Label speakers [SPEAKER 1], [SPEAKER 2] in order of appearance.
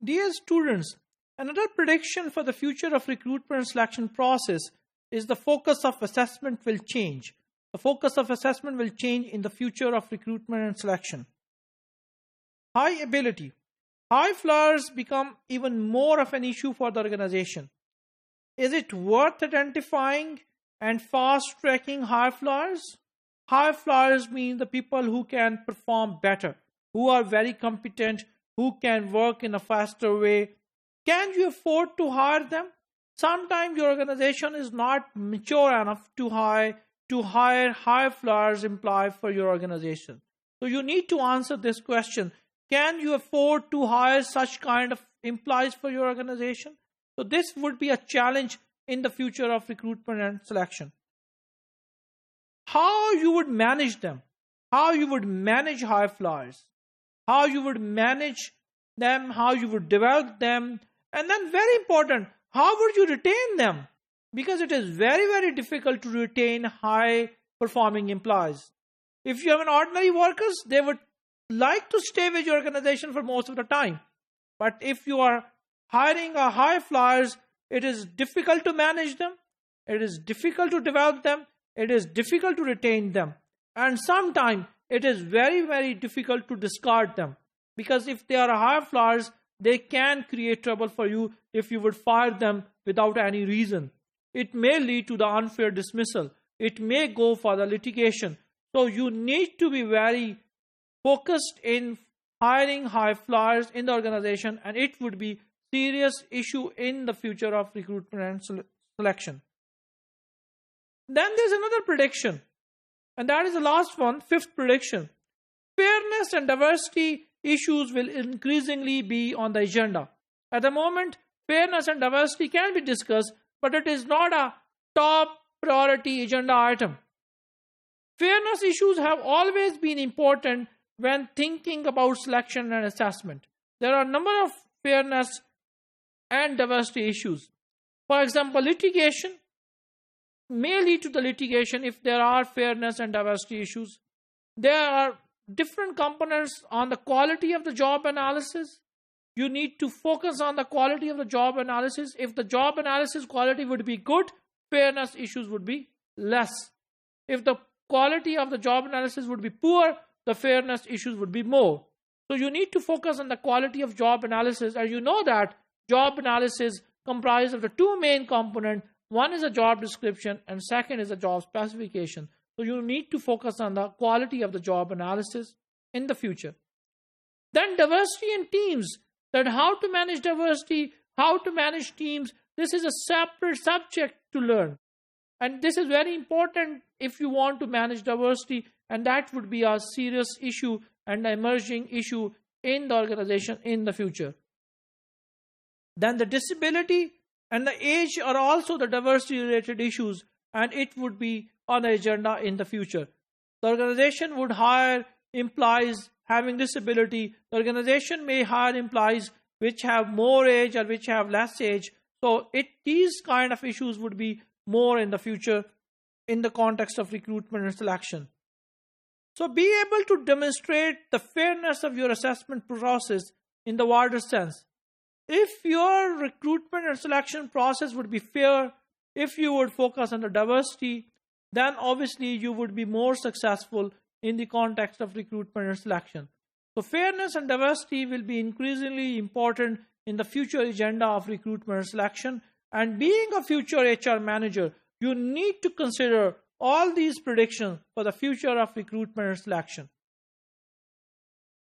[SPEAKER 1] Dear students, another prediction for the future of recruitment and selection process is the focus of assessment will change. The focus of assessment will change in the future of recruitment and selection. High ability. High flyers become even more of an issue for the organization. Is it worth identifying and fast-tracking high flyers? High flyers mean the people who can perform better, who are very competent, who can work in a faster way. Can you afford to hire them? Sometimes your organization is not mature enough to hire high flyers employees for your organization. So you need to answer this question. Can you afford to hire such kind of employees for your organization? So this would be a challenge in the future of recruitment and selection. How you would manage them, how you would manage high flyers, how you would manage them, how you would develop them, and then very important, how would you retain them? Because it is very, very difficult to retain high performing employees. If you have an ordinary workers, they would like to stay with your organization for most of the time. But if you are hiring a high flyers, it is difficult to manage them, it is difficult to develop them, it is difficult to retain them, and sometimes it is very, very difficult to discard them, because if they are high flyers, they can create trouble for you if you would fire them without any reason. It may lead to the unfair dismissal. It may go for the litigation. So you need to be very focused in hiring high flyers in the organization, and it would be serious issue in the future of recruitment and selection. Then there's another prediction, and that is the last one, fifth prediction. Fairness and diversity issues will increasingly be on the agenda. At the moment, fairness and diversity can be discussed, but it is not a top priority agenda item. Fairness issues have always been important when thinking about selection and assessment. There are a number of fairness and diversity issues. For example, litigation may lead to the litigation if there are fairness and diversity issues. There are different components on the quality of the job analysis. You need to focus on the quality of the job analysis. If the job analysis quality would be good, fairness issues would be less. If the quality of the job analysis would be poor, the fairness issues would be more. So you need to focus on the quality of job analysis, and you know that job analysis comprises of the two main components. One is a job description and second is a job specification. So you need to focus on the quality of the job analysis in the future. Then diversity in teams. That how to manage diversity, how to manage teams. This is a separate subject to learn. And this is very important if you want to manage diversity, and that would be a serious issue and an emerging issue in the organization in the future. Then the disability and the age are also the diversity related issues, and it would be on the agenda in the future. The organization would hire employees having disability. The organization may hire employees which have more age or which have less age. So these kind of issues would be more in the future in the context of recruitment and selection. So be able to demonstrate the fairness of your assessment process in the wider sense. If your recruitment and selection process would be fair, if you would focus on the diversity, then obviously you would be more successful in the context of recruitment and selection. So fairness and diversity will be increasingly important in the future agenda of recruitment and selection. And being a future HR manager, you need to consider all these predictions for the future of recruitment and selection.